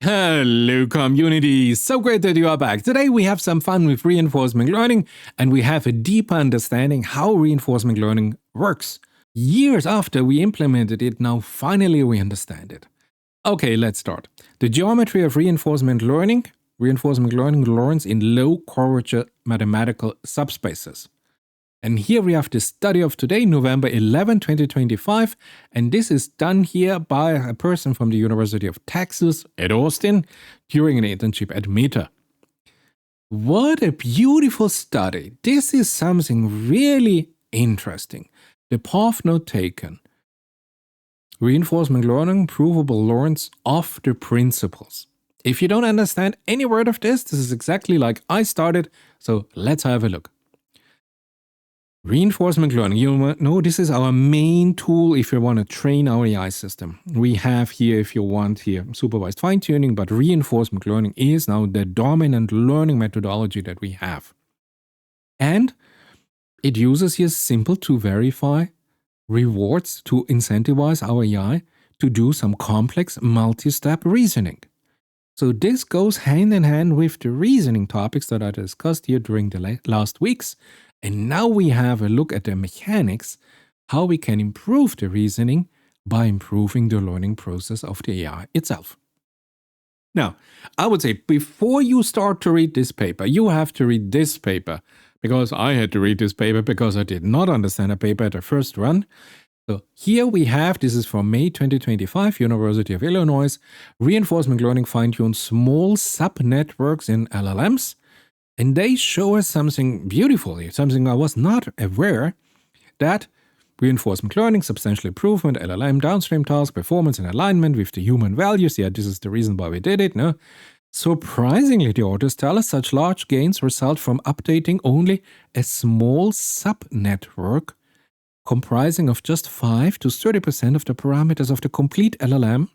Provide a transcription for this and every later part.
Hello community, so great that you are back. Today we have some fun with reinforcement learning and we have a deeper understanding how reinforcement learning works. Years after we implemented it, now finally we understand it. Okay, let's start. The geometry of reinforcement learning learns in low curvature mathematical subspaces. And here we have the study of today, November 11, 2025, and this is done here by a person from the University of Texas at Austin during an internship at Meta. What a beautiful study. This is something really interesting. The path node taken. Reinforcement learning, provable learns of the principles. If you don't understand any word of this is exactly like I started, so let's have a look. Reinforcement learning, you know, this is our main tool if you want to train our AI system. We have here, if you want here, supervised fine-tuning, but reinforcement learning is now the dominant learning methodology that we have. And it uses here simple to verify rewards to incentivize our AI to do some complex multi-step reasoning. So this goes hand in hand with the reasoning topics that I discussed here during the last weeks. And now we have a look at the mechanics, how we can improve the reasoning by improving the learning process of the AI itself. Now, I would say before you start to read this paper, you have to read this paper, because I had to read this paper because I did not understand the paper at the first run. So here we have, this is from May 2025, University of Illinois, reinforcement learning fine-tunes small subnetworks in LLMs. And they show us something beautiful here, something I was not aware, that reinforcement learning, substantial improvement, LLM downstream task, performance and alignment with the human values. Yeah, this is the reason why we did it, no? Surprisingly, the authors tell us such large gains result from updating only a small subnetwork comprising of just 5 to 30% of the parameters of the complete LLM,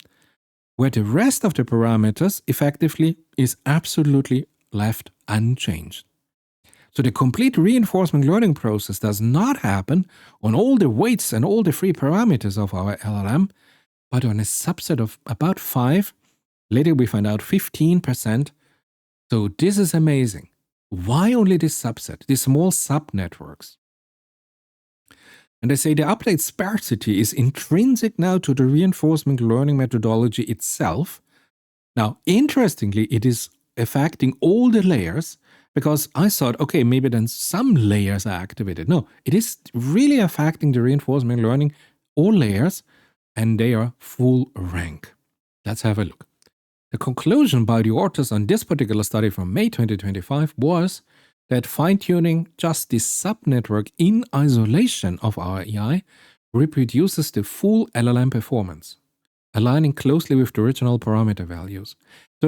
where the rest of the parameters effectively is absolutely left unchanged. So the complete reinforcement learning process does not happen on all the weights and all the free parameters of our LLM, but on a subset of about 5, later we find out 15%. So this is amazing. Why only this subset, these small subnetworks? And they say the update sparsity is intrinsic now to the reinforcement learning methodology itself. Now, interestingly, it is affecting all the layers, because I thought, okay, maybe then some layers are activated. No, it is really affecting the reinforcement learning, all layers, and they are full rank. Let's have a look. The conclusion by the authors on this particular study from May 2025 was that fine-tuning just this subnetwork in isolation of our AI reproduces the full LLM performance, aligning closely with the original parameter values.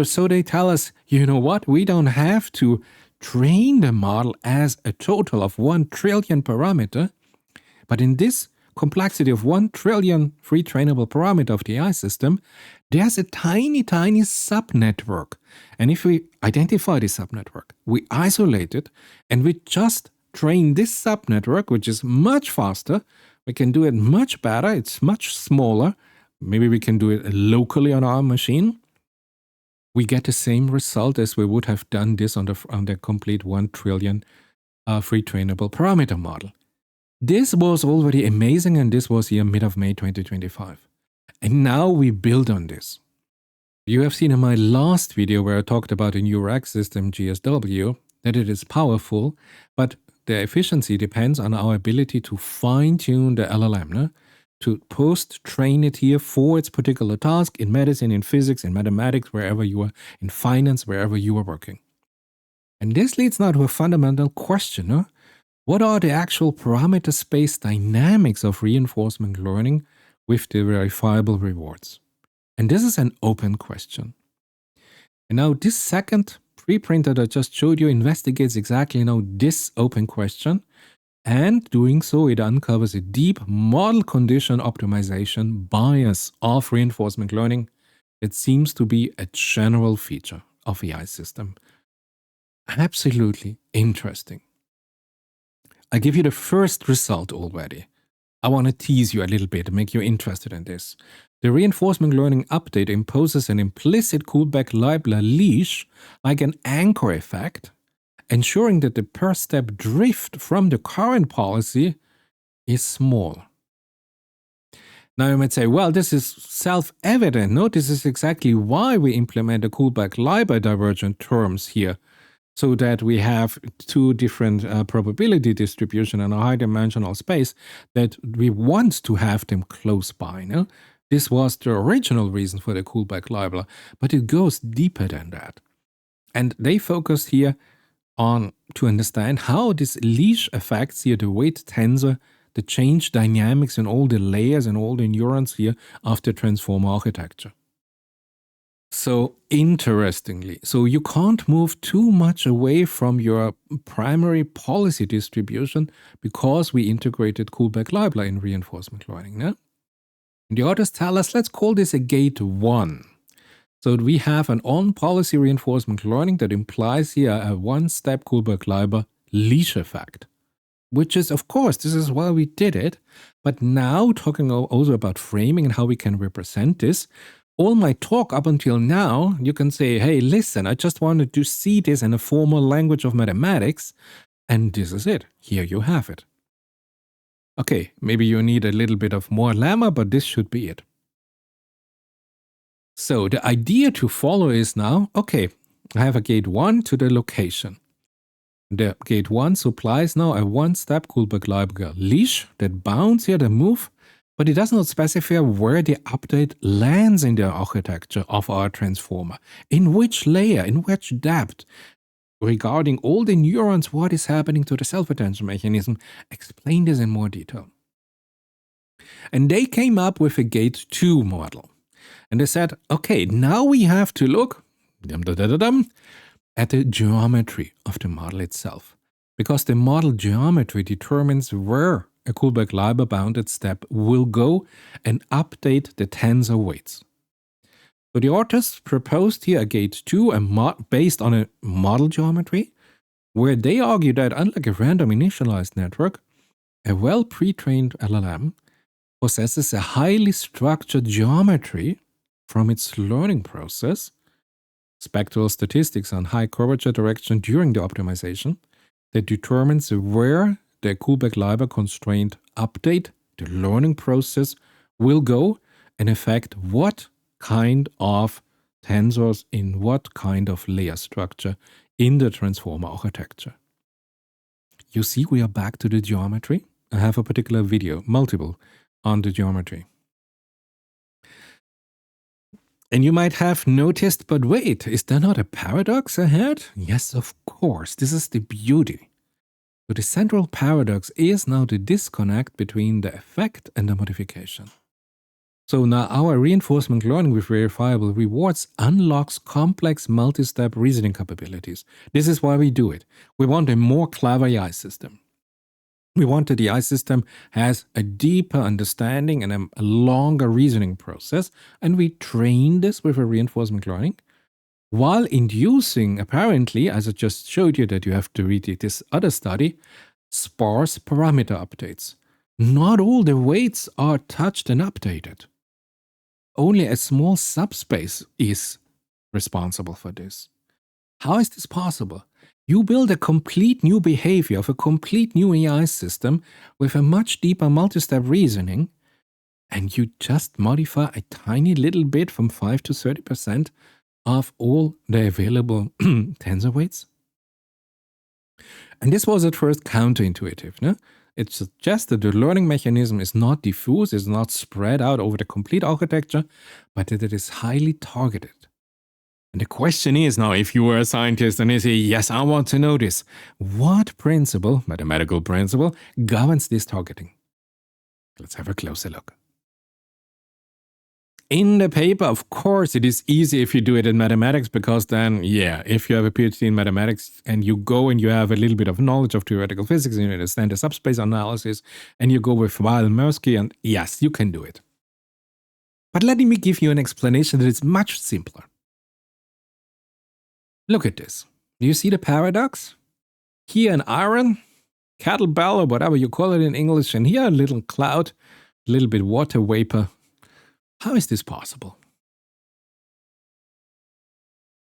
So they tell us, you know what, we don't have to train the model as a total of 1 trillion parameter, but in this complexity of 1 trillion free trainable parameter of the AI system, there's a tiny subnetwork. And if we identify this subnetwork, we isolate it, and we just train this subnetwork, which is much faster, we can do it much better, it's much smaller, maybe we can do it locally on our machine, we get the same result as we would have done this on the complete 1 trillion free trainable parameter model. This was already amazing, and this was here mid of May 2025. And now we build on this. You have seen in my last video where I talked about a new rack system, GSW, that it is powerful, but the efficiency depends on our ability to fine-tune the LLM, no? To post-train it here for its particular task in medicine, in physics, in mathematics, wherever you are, in finance, wherever you are working. And this leads now to a fundamental question, no? What are the actual parameter space dynamics of reinforcement learning with the verifiable rewards? And this is an open question. And now this second preprint that I just showed you investigates exactly now this open question, and doing so it uncovers a deep model condition optimization bias of reinforcement learning that seems to be a general feature of AI system. Absolutely interesting. I give you the first result already. I want to tease you a little bit and make you interested in this. The reinforcement learning update imposes an implicit Kullback-Leibler leash like an anchor effect, ensuring that the per-step drift from the current policy is small. Now you might say, well, this is self-evident. No, this is exactly why we implement the Kullback-Leibler divergent terms here, so that we have two different probability distribution in a high-dimensional space that we want to have them close by. No? This was the original reason for the Kullback-Leibler, but it goes deeper than that. And they focus here on to understand how this leash affects here the weight tensor, the change dynamics in all the layers and all the neurons here of the transformer architecture. So interestingly, so you can't move too much away from your primary policy distribution because we integrated Kullback-Leibler in reinforcement learning. No? And the authors tell us, let's call this a gate 1. So we have an on-policy reinforcement learning that implies here a one-step Kullback-Leibler leash effect. Which is, of course, this is why we did it. But now, talking also about framing and how we can represent this, all my talk up until now, you can say, hey, listen, I just wanted to see this in a formal language of mathematics, and this is it. Here you have it. Okay, maybe you need a little bit of more lemma, but this should be it. So the idea to follow is now, okay, I have a gate 1 to the location. The gate 1 supplies now a one-step Kullback-Leibler leash that bounds here the move, but it does not specify where the update lands in the architecture of our transformer, in which layer, in which depth. Regarding all the neurons, what is happening to the self-attention mechanism, explain this in more detail. And they came up with a gate 2 model. And they said, okay, now we have to look at the geometry of the model itself, because the model geometry determines where a Kullback-Leibler bounded step will go and update the tensor weights. So the authors proposed here a gate 2 based on a model geometry, where they argue that unlike a random initialized network, a well pre-trained LLM possesses a highly structured geometry from its learning process, spectral statistics on high curvature direction during the optimization, that determines where the Kullback-Leibler constraint update, the learning process, will go and affect what kind of tensors in what kind of layer structure in the transformer architecture. You see, we are back to the geometry. I have a particular video, multiple, on the geometry. And you might have noticed, but wait, is there not a paradox ahead? Yes, of course, this is the beauty. So the central paradox is now the disconnect between the effect and the modification. So now our reinforcement learning with verifiable rewards unlocks complex multi-step reasoning capabilities. This is why we do it. We want a more clever AI system. We want that the AI system has a deeper understanding and a longer reasoning process, and we train this with a reinforcement learning, while inducing, apparently, as I just showed you that you have to read this other study, sparse parameter updates. Not all the weights are touched and updated. Only a small subspace is responsible for this. How is this possible? You build a complete new behavior of a complete new AI system with a much deeper multi-step reasoning, and you just modify a tiny little bit from 5 to 30% of all the available tensor weights. And this was at first counterintuitive. No? It suggests that the learning mechanism is not diffuse, is not spread out over the complete architecture, but that it is highly targeted. And the question is now, if you were a scientist and you say, yes, I want to know this, what principle, mathematical principle, governs this targeting? Let's have a closer look. In the paper, of course, it is easy if you do it in mathematics, because then, yeah, if you have a PhD in mathematics and you go and you have a little bit of knowledge of theoretical physics and you understand the subspace analysis and you go with Weil-Mirsky, and yes, you can do it. But let me give you an explanation that is much simpler. Look at this. Do you see the paradox? Here an iron, kettlebell, or whatever you call it in English, and here a little cloud, a little bit water vapor. How is this possible?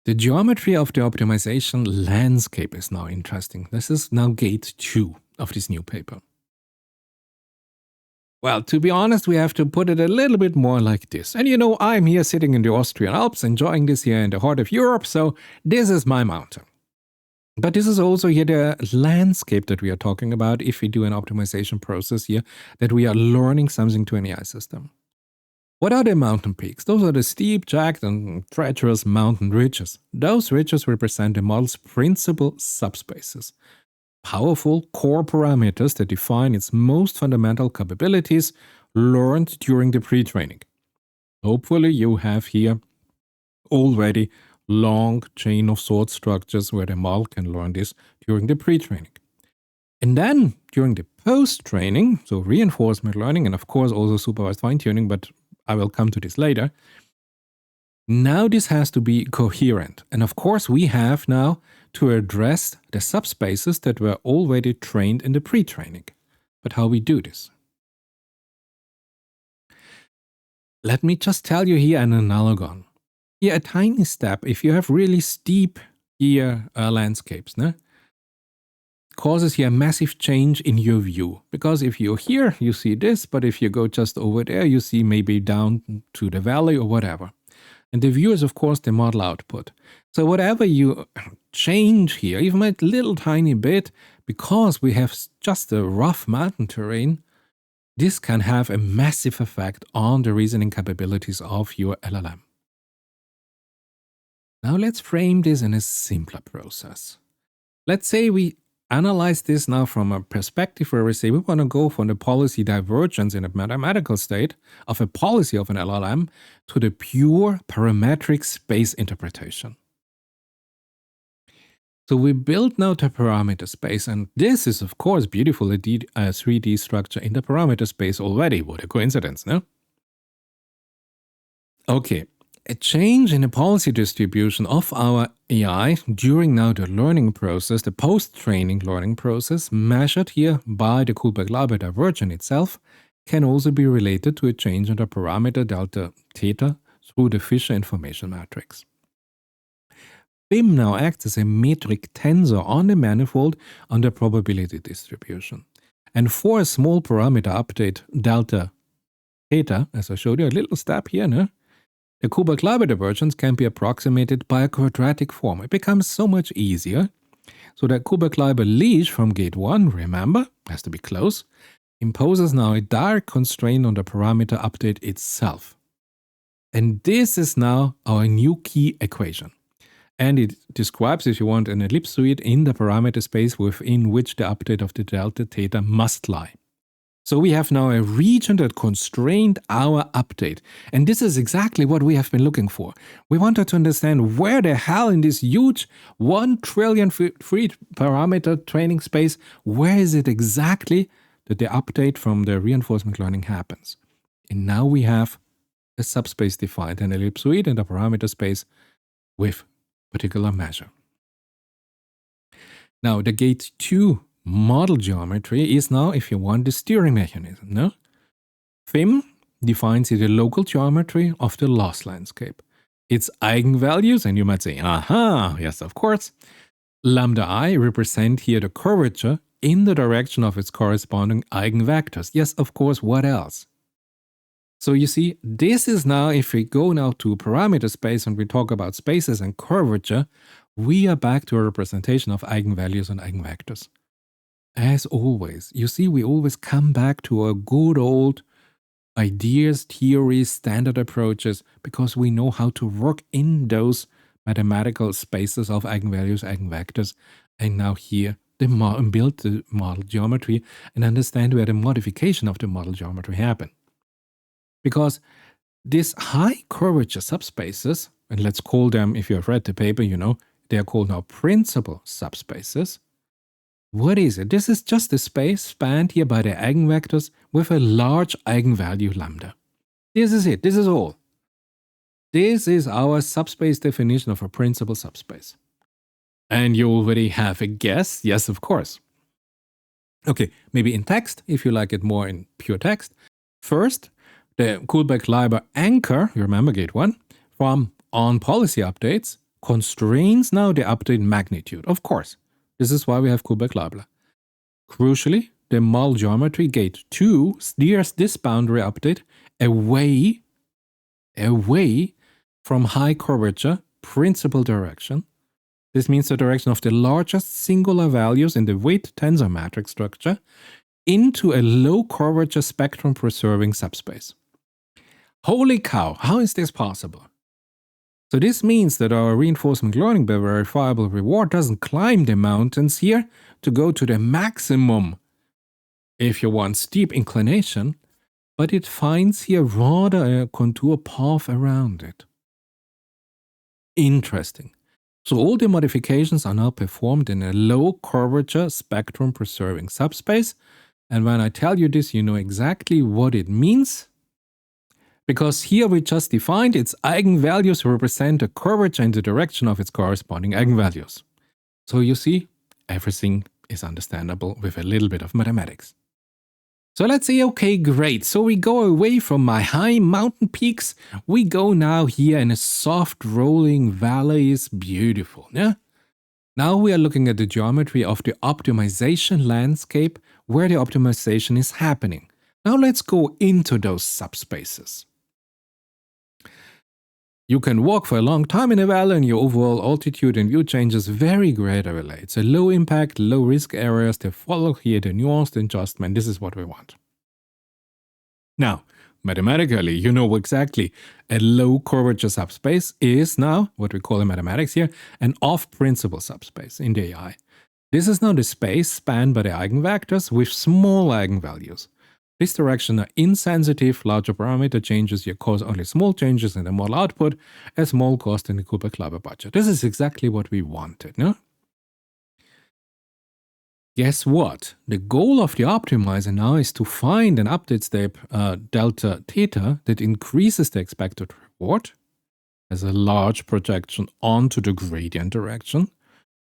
The geometry of the optimization landscape is now interesting. This is now gate 2 of this new paper. Well, to be honest, we have to put it a little bit more like this. And you know, I'm here sitting in the Austrian Alps, enjoying this here in the heart of Europe, so this is my mountain. But this is also here the landscape that we are talking about if we do an optimization process here, that we are learning something to an AI system. What are the mountain peaks? Those are the steep, jagged, and treacherous mountain ridges. Those ridges represent the model's principal subspaces, powerful core parameters that define its most fundamental capabilities learned during the pre-training. Hopefully you have here already long chain of thought structures where the model can learn this during the pre-training. And then during the post-training, so reinforcement learning and of course also supervised fine-tuning, but I will come to this later. Now this has to be coherent. And of course we have now to address the subspaces that were already trained in the pre-training. But how we do this? Let me just tell you here an analogon. Here a tiny step, if you have really steep here landscapes, causes here a massive change in your view. Because if you're here, you see this, but if you go just over there, you see maybe down to the valley or whatever. And the view is, of course, the model output. So whatever you change here, even a little tiny bit, because we have just a rough mountain terrain, this can have a massive effect on the reasoning capabilities of your LLM. Now let's frame this in a simpler process. Let's say we analyze this now from a perspective where we say we want to go from the policy divergence in a mathematical state of a policy of an LLM to the pure parametric space interpretation. So we build now the parameter space, and this is of course beautiful, a 3D structure in the parameter space already. What a coincidence, no? Okay. A change in the policy distribution of our AI during now the learning process, the post-training learning process, measured here by the Kullback-Leibler divergence itself, can also be related to a change in the parameter delta theta through the Fisher information matrix. BIM now acts as a metric tensor on the manifold on the probability distribution. And for a small parameter update delta theta, as I showed you, a little step here, the Kullback-Leibler divergence can be approximated by a quadratic form. It becomes so much easier. So the Kullback-Leibler leash from gate 1, remember, has to be close, imposes now a direct constraint on the parameter update itself. And this is now our new key equation. And it describes, if you want, an ellipsoid in the parameter space within which the update of the delta theta must lie. So we have now a region that constrained our update. And this is exactly what we have been looking for. We wanted to understand where the hell in this huge 1 trillion free parameter training space, where is it exactly that the update from the reinforcement learning happens. And now we have a subspace defined, an ellipsoid in the parameter space with particular measure. Now the gate 2 model geometry is now, if you want, the steering mechanism. FIM defines the local geometry of the loss landscape. Its eigenvalues, and you might say, aha, yes, of course. Lambda I represent here the curvature in the direction of its corresponding eigenvectors. Yes, of course, what else? So you see, this is now, if we go now to parameter space and we talk about spaces and curvature, we are back to a representation of eigenvalues and eigenvectors. As always, you see, we always come back to our good old ideas, theories, standard approaches, because we know how to work in those mathematical spaces of eigenvalues, eigenvectors, and now here build the model geometry and understand where the modification of the model geometry happen. Because these high curvature subspaces, and let's call them, if you have read the paper, you know, they are called now principal subspaces. What is it? This is just a space spanned here by the eigenvectors with a large eigenvalue lambda. This is it. This is all. This is our subspace definition of a principal subspace. And you already have a guess. Yes, of course. Okay, maybe in text, if you like it more in pure text. First, The Kullback-Leibler anchor, you remember gate 1, from on policy updates constrains now the update magnitude. Of course, this is why we have Kullback-Leibler. Crucially, the model geometry gate 2 steers this boundary update away from high curvature principal direction. This means the direction of the largest singular values in the weight tensor matrix structure into a low curvature spectrum preserving subspace. Holy cow, how is this possible? So this means that our reinforcement learning by verifiable reward doesn't climb the mountains here to go to the maximum, if you want, steep inclination, but it finds here rather a contour path around it. Interesting. So all the modifications are now performed in a low curvature spectrum preserving subspace. And when I tell you this, you know exactly what it means. Because here we just defined its eigenvalues represent a curvature in the direction of its corresponding eigenvalues. So you see, everything is understandable with a little bit of mathematics. So let's say, okay, great. So we go away from my high mountain peaks. We go now here in a soft rolling valleys. Beautiful, yeah? Now we are looking at the geometry of the optimization landscape where the optimization is happening. Now let's go into those subspaces. You can walk for a long time in a valley and your overall altitude and view changes very gradually. It's a low impact, low risk areas that follow here the nuanced adjustment. This is what we want. Now, mathematically, you know exactly a low curvature subspace is now, what we call in mathematics here, an off-principle subspace in the AI. This is now the space spanned by the eigenvectors with small eigenvalues. This direction are insensitive, larger parameter changes here cause only small changes in the model output, a small cost in the Kullback-Leibler budget. This is exactly what we wanted, no? Guess what? The goal of the optimizer now is to find an update step delta theta that increases the expected reward as a large projection onto the gradient direction,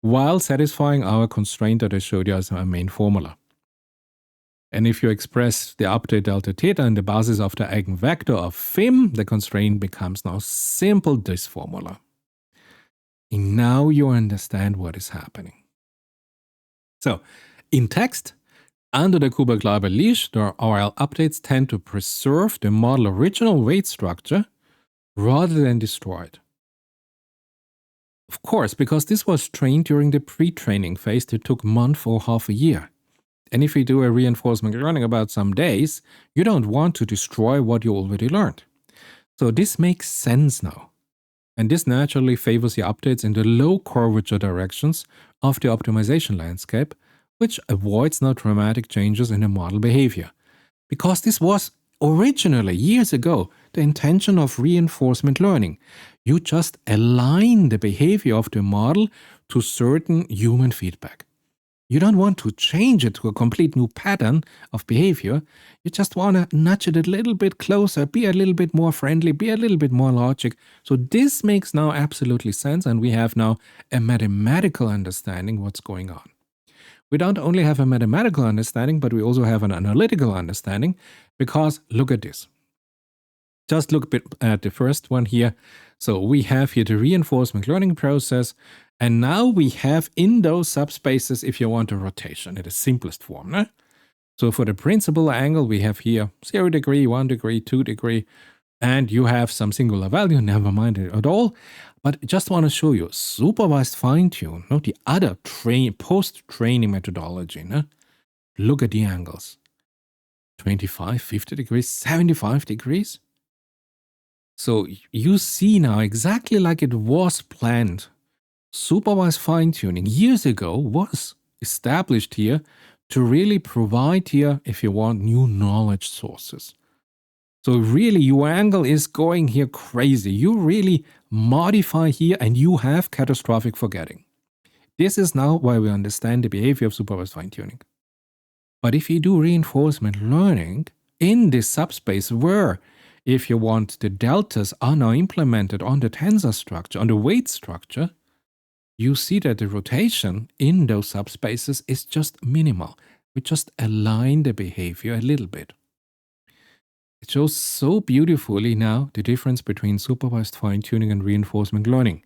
while satisfying our constraint that I showed you as our main formula. And if you express the update delta theta in the basis of the eigenvector of FIM, the constraint becomes now simple this formula. And now you understand what is happening. So, in text, under the Kullback-Leibler leash, the RL updates tend to preserve the model original weight structure rather than destroy it. Of course, because this was trained during the pre-training phase that took a month or half a year. And if you do a reinforcement learning about some days, you don't want to destroy what you already learned. So this makes sense now. And this naturally favors the updates in the low curvature directions of the optimization landscape, which avoids now dramatic changes in the model behavior. Because this was originally, years ago, the intention of reinforcement learning. You just align the behavior of the model to certain human feedback. You don't want to change it to a complete new pattern of behavior. You just want to nudge it a little bit closer, be a little bit more friendly, be a little bit more logic. So this makes now absolutely sense, and we have now a mathematical understanding what's going on. We don't only have a mathematical understanding, but we also have an analytical understanding, because look at this. Just look a bit at the first one here. So we have here the reinforcement learning process. And now we have in those subspaces, if you want a rotation in the simplest form. No? So for the principal angle, we have here 0 degree, 1 degree, 2 degree, and you have some singular value, never mind it at all. But I just want to show you supervised fine-tune, no? The other post-training methodology. No? Look at the angles. 25, 50 degrees, 75 degrees. So you see now exactly like it was planned. Supervised fine-tuning years ago was established here to really provide here, if you want, new knowledge sources. So really your angle is going here crazy. You really modify here and you have catastrophic forgetting. This is now why we understand the behavior of supervised fine-tuning. But if you do reinforcement learning in this subspace where, if you want, the deltas are now implemented on the tensor structure, on the weight structure, you see that the rotation in those subspaces is just minimal. We just align the behavior a little bit. It shows so beautifully now the difference between supervised fine-tuning and reinforcement learning.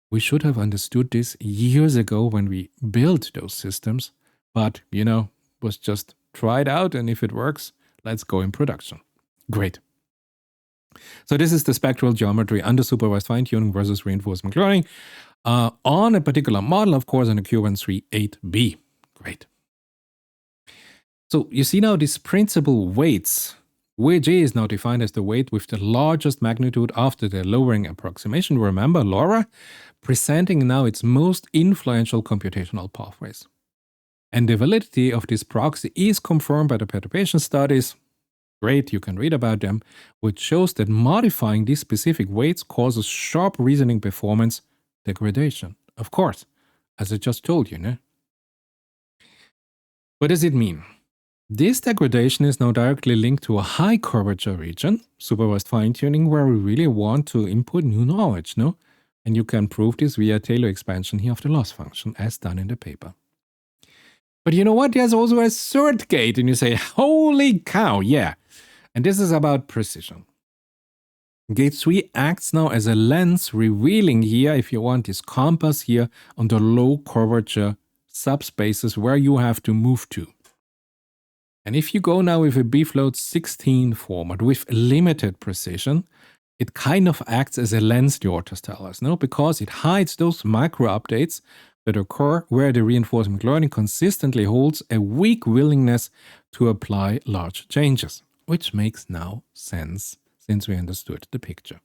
We should have understood this years ago when we built those systems, but, was just tried out, and if it works, let's go in production. Great. So this is the spectral geometry under supervised fine-tuning versus reinforcement learning on a particular model, of course, on a Q138B. Great. So you see now these principal weights, which is now defined as the weight with the largest magnitude after the lowering approximation. Remember LoRA, presenting now its most influential computational pathways. And the validity of this proxy is confirmed by the perturbation studies. Great, you can read about them, which shows that modifying these specific weights causes sharp reasoning performance degradation. Of course, as I just told you, no? What does it mean? This degradation is now directly linked to a high curvature region, supervised fine-tuning, where we really want to input new knowledge, no? And you can prove this via Taylor expansion here of the loss function, as done in the paper. But you know what? There's also a third gate, and you say, holy cow, yeah. And this is about precision. Gate 3 acts now as a lens, revealing here, if you want, this compass here on the low curvature subspaces where you have to move to. And if you go now with a bfloat 16 format with limited precision, it kind of acts as a lens, the authors tell us, no? Because it hides those micro updates that occur where the reinforcement learning consistently holds a weak willingness to apply large changes, which makes now sense since we understood the picture.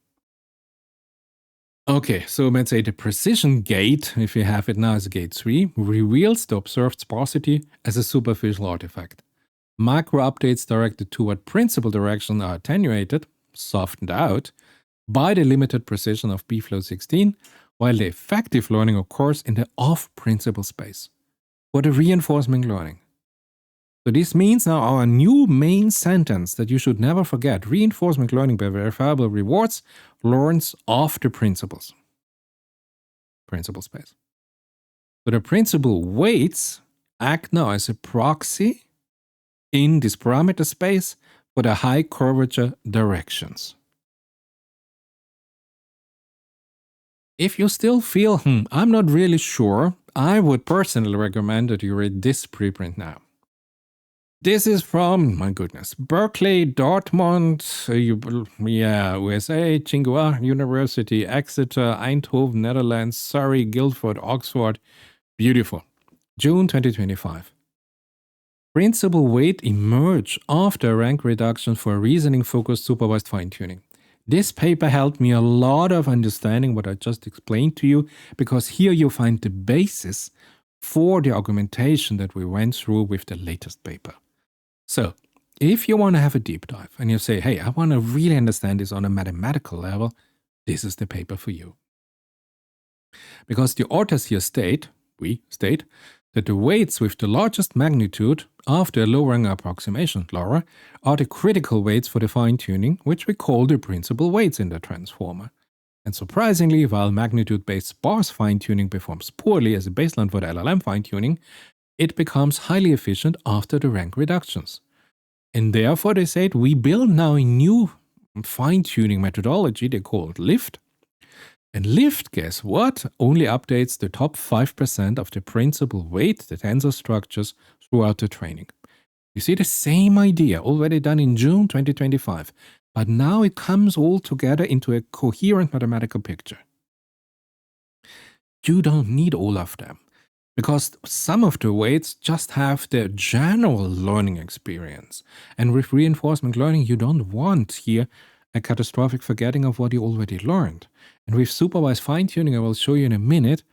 Okay, so let's say the precision gate, if you have it now as gate 3, reveals the observed sparsity as a superficial artifact. Micro updates directed toward principal direction are attenuated, softened out, by the limited precision of bfloat 16, while the effective learning occurs in the off-principal space for the reinforcement learning. So this means now our new main sentence that you should never forget: reinforcement learning by verifiable rewards learns off the principal space. So the principal weights act now as a proxy in this parameter space for the high curvature directions. If you still feel, I'm not really sure, I would personally recommend that you read this preprint now. This is from, my goodness, Berkeley, Dortmund, USA, Tsinghua University, Exeter, Eindhoven, Netherlands, Surrey, Guildford, Oxford. Beautiful. June 2025. Principal weight emerge after rank reduction for reasoning-focused supervised fine-tuning. This paper helped me a lot of understanding what I just explained to you, because here you find the basis for the argumentation that we went through with the latest paper. So, if you want to have a deep dive and you say, hey, I want to really understand this on a mathematical level, this is the paper for you. Because the authors here state, that the weights with the largest magnitude after a lowering approximation, LoRA, are the critical weights for the fine-tuning, which we call the principal weights in the transformer. And surprisingly, while magnitude-based sparse fine-tuning performs poorly as a baseline for the LLM fine-tuning, it becomes highly efficient after the rank reductions. And therefore, they said, we build now a new fine-tuning methodology they call LIFT. And LIFT, guess what, only updates the top 5% of the principal weight, the tensor structures, throughout the training. You see the same idea already done in June 2025, but now it comes all together into a coherent mathematical picture. You don't need all of them, because some of the weights just have the general learning experience. And with reinforcement learning, you don't want here a catastrophic forgetting of what you already learned. And with supervised fine-tuning, I will show you in a minute,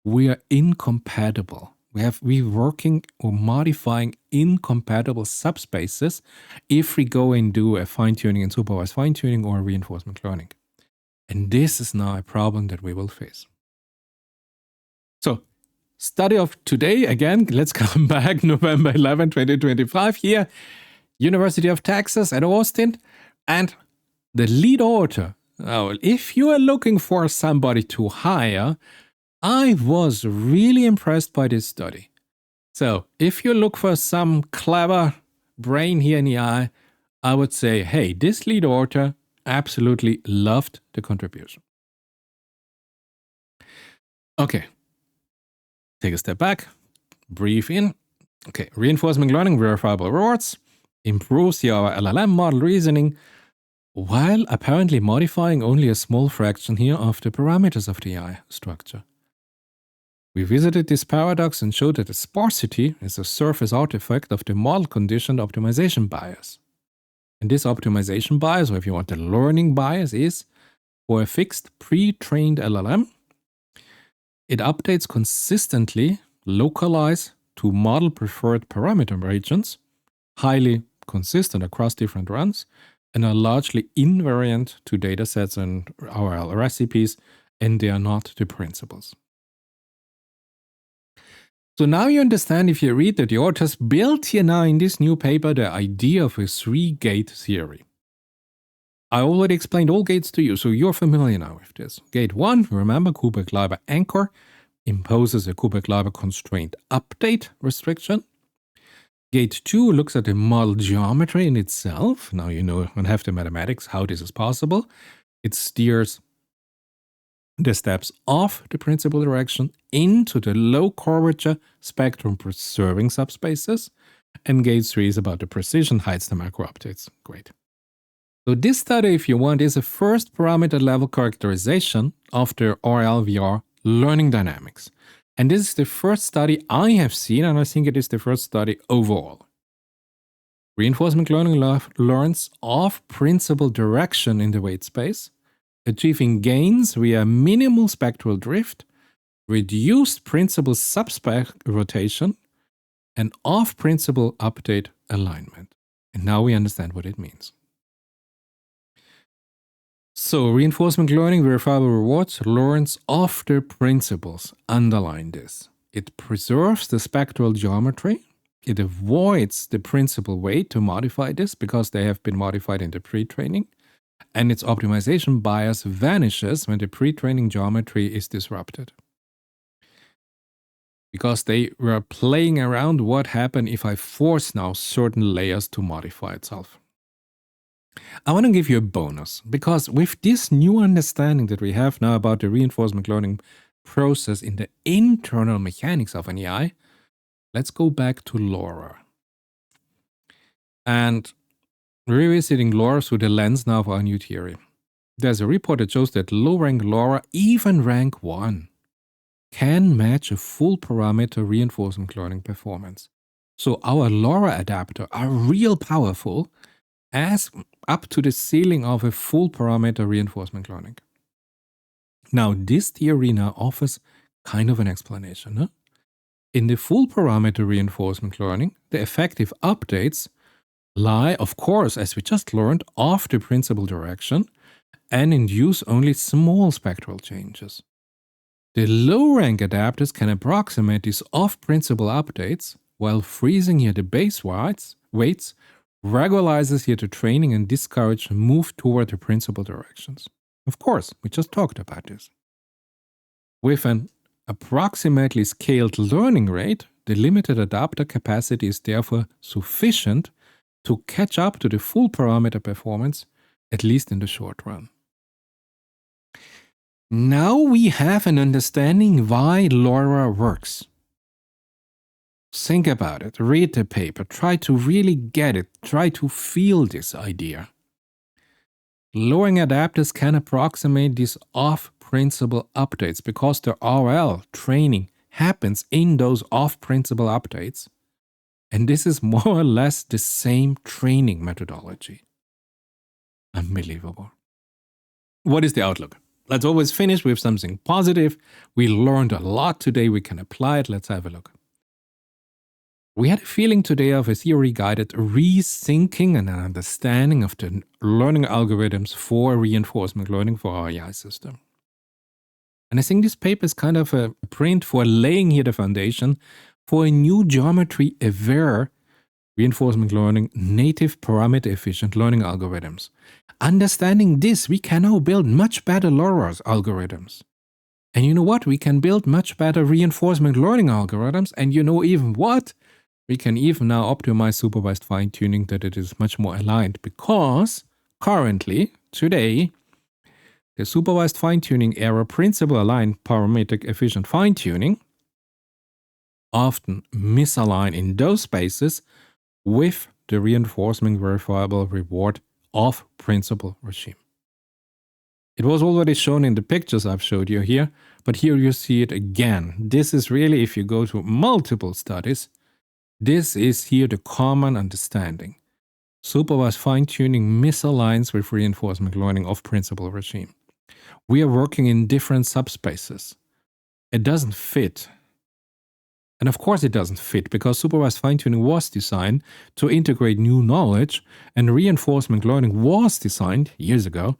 we are incompatible. We're working or modifying incompatible subspaces if we go and do a fine-tuning and supervised fine-tuning or reinforcement learning. And this is now a problem that we will face. So, study of today, again, let's come back, November 11, 2025 here, University of Texas at Austin, and the lead author. Now, if you are looking for somebody to hire, I was really impressed by this study. So, if you look for some clever brain here in the eye, I would say, hey, this lead author absolutely loved the contribution. Okay, take a step back, breathe in. Okay, reinforcement learning, verifiable rewards, improves your LLM model reasoning, while apparently modifying only a small fraction here of the parameters of the AI structure. We visited this paradox and showed that the sparsity is a surface artifact of the model conditioned optimization bias. And this optimization bias, or if you want the learning bias, is for a fixed pre-trained LLM, it updates consistently, localized to model preferred parameter regions, highly consistent across different runs, and are largely invariant to datasets and RL recipes, and they are not the principles. So now you understand, if you read that the authors built here now in this new paper the idea of a 3-gate theory. I already explained all gates to you, so you're familiar now with this. Gate 1, remember, Kuiper-Gleiber anchor, imposes a Kuiper-Gleiber constraint update restriction. Gate 2 looks at the model geometry in itself. Now you know and have the mathematics how this is possible. It steers the steps off the principal direction into the low curvature spectrum preserving subspaces. And gate 3 is about the precision, hides the macro updates. Great. So this study, if you want, is a first parameter level characterization of the RLVR learning dynamics. And this is the first study I have seen, and I think it is the first study overall. Reinforcement learning learns off principal direction in the weight space, achieving gains via minimal spectral drift, reduced principal subspec rotation, and off-principal update alignment. And now we understand what it means. So, reinforcement learning, verifiable rewards, learns off the principles. Underline this. It preserves the spectral geometry. It avoids the principal way to modify this because they have been modified in the pre-training. And its optimization bias vanishes when the pre-training geometry is disrupted. Because they were playing around what happened if I force now certain layers to modify itself. I want to give you a bonus, because with this new understanding that we have now about the reinforcement learning process in the internal mechanics of an AI, let's go back to LoRA. And revisiting LoRA through the lens now of our new theory. There's a report that shows that low-rank LoRA, even rank 1, can match a full parameter reinforcement learning performance. So our LoRA adapter are real powerful, as up to the ceiling of a full parameter reinforcement learning. Now, this theory now offers kind of an explanation. Huh? In the full parameter reinforcement learning, the effective updates lie, of course, as we just learned, off the principal direction and induce only small spectral changes. The low-rank adapters can approximate these off-principal updates while freezing here the base weights, regularizes here the training and discourage move toward the principal directions. Of course, we just talked about this. With an approximately scaled learning rate, the limited adapter capacity is therefore sufficient to catch up to the full parameter performance, at least in the short run. Now we have an understanding why LoRA works. Think about it, read the paper, try to really get it, try to feel this idea. Lowering adapters can approximate these off-principal updates because the RL training happens in those off-principal updates. And this is more or less the same training methodology. Unbelievable. What is the outlook? Let's always finish with something positive. We learned a lot today. We can apply it. Let's have a look. We had a feeling today of a theory-guided rethinking and an understanding of the learning algorithms for reinforcement learning for our AI system. And I think this paper is kind of a print for laying here the foundation for a new geometry-aware reinforcement learning, native parameter-efficient learning algorithms. Understanding this, we can now build much better LoRA algorithms. And you know what? We can build much better reinforcement learning algorithms. And you know even what? We can even now optimize supervised fine-tuning that it is much more aligned, because currently, today, the supervised fine-tuning era principle-aligned parametric efficient fine-tuning often misalign in those spaces with the reinforcement verifiable reward of principal regime. It was already shown in the pictures I've showed you here, but here you see it again. This is really, if you go to multiple studies, this is here the common understanding. Supervised fine-tuning misaligns with reinforcement learning of principal regime. We are working in different subspaces. It doesn't fit. And of course it doesn't fit, because supervised fine-tuning was designed to integrate new knowledge, and reinforcement learning was designed years ago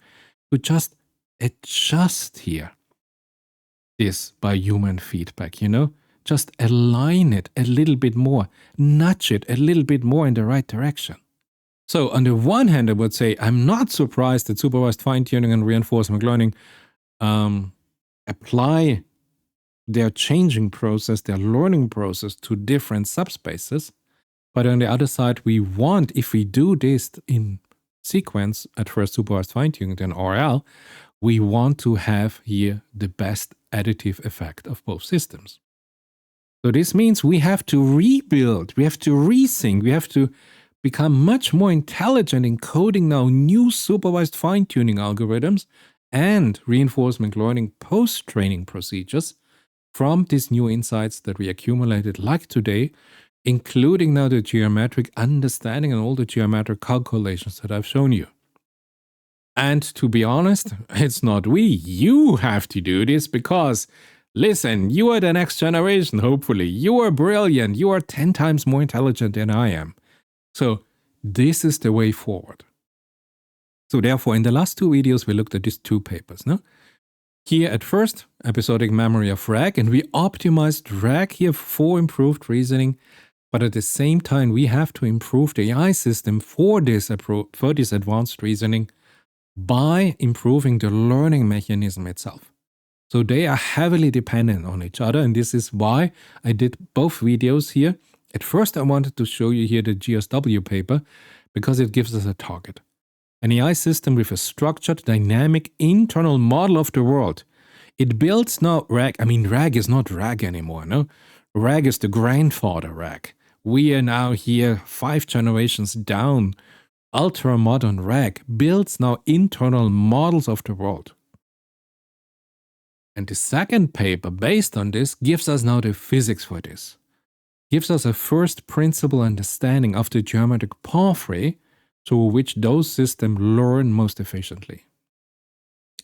to just adjust here this by human feedback, just align it a little bit more, nudge it a little bit more in the right direction. So on the one hand, I would say I'm not surprised that supervised fine-tuning and reinforcement learning apply their changing process, their learning process to different subspaces. But on the other side, we want, if we do this in sequence, at first supervised fine-tuning, then RL, we want to have here the best additive effect of both systems. So this means we have to rebuild, we have to rethink, we have to become much more intelligent in coding now new supervised fine-tuning algorithms and reinforcement learning post-training procedures from these new insights that we accumulated like today, including now the geometric understanding and all the geometric calculations that I've shown you. And to be honest, it's not we. You have to do this, because, listen, you are the next generation, hopefully. You are brilliant. You are 10 times more intelligent than I am. So this is the way forward. So therefore, in the last two videos, we looked at these two papers. No? Here at first, episodic memory of RAG, and we optimized RAG here for improved reasoning. But at the same time, we have to improve the AI system for this advanced reasoning by improving the learning mechanism itself. So they are heavily dependent on each other, and this is why I did both videos here. At first, I wanted to show you here the GSW paper, because it gives us a target. An AI system with a structured, dynamic, internal model of the world. It builds now RAG. I mean, RAG is not RAG anymore, no? RAG is the grandfather RAG. We are now here 5 generations down. Ultra-modern RAG builds now internal models of the world. And the second paper based on this gives us now the physics for this. Gives us a first principle understanding of the geometric pathway through which those systems learn most efficiently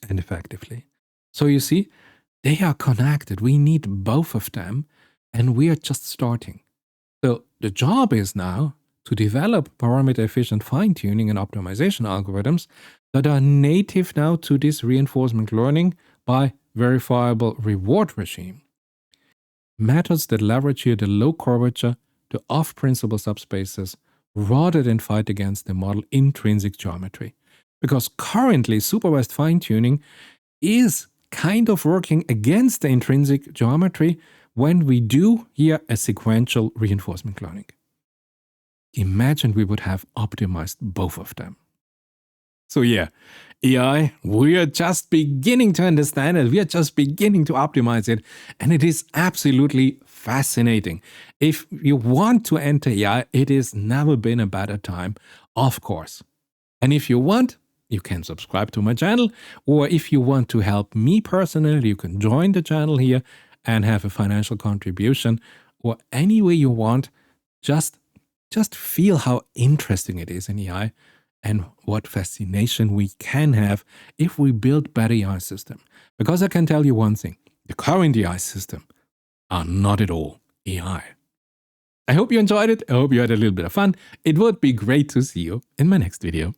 and effectively. So you see, they are connected. We need both of them, and we are just starting. So the job is now to develop parameter-efficient fine-tuning and optimization algorithms that are native now to this reinforcement learning by verifiable reward regime. Methods that leverage here the low curvature to off-principle subspaces rather than fight against the model intrinsic geometry. Because currently supervised fine-tuning is kind of working against the intrinsic geometry when we do here a sequential reinforcement learning. Imagine we would have optimized both of them. So yeah, AI, we are just beginning to understand it. We are just beginning to optimize it. And it is absolutely fascinating. If you want to enter AI, it has never been a better time, of course. And if you want, you can subscribe to my channel. Or if you want to help me personally, you can join the channel here and have a financial contribution. Or any way you want, just feel how interesting it is in AI and what fascination we can have if we build better AI system. Because I can tell you one thing, the current AI system are not at all AI. I hope you enjoyed it. I hope you had a little bit of fun. It would be great to see you in my next video.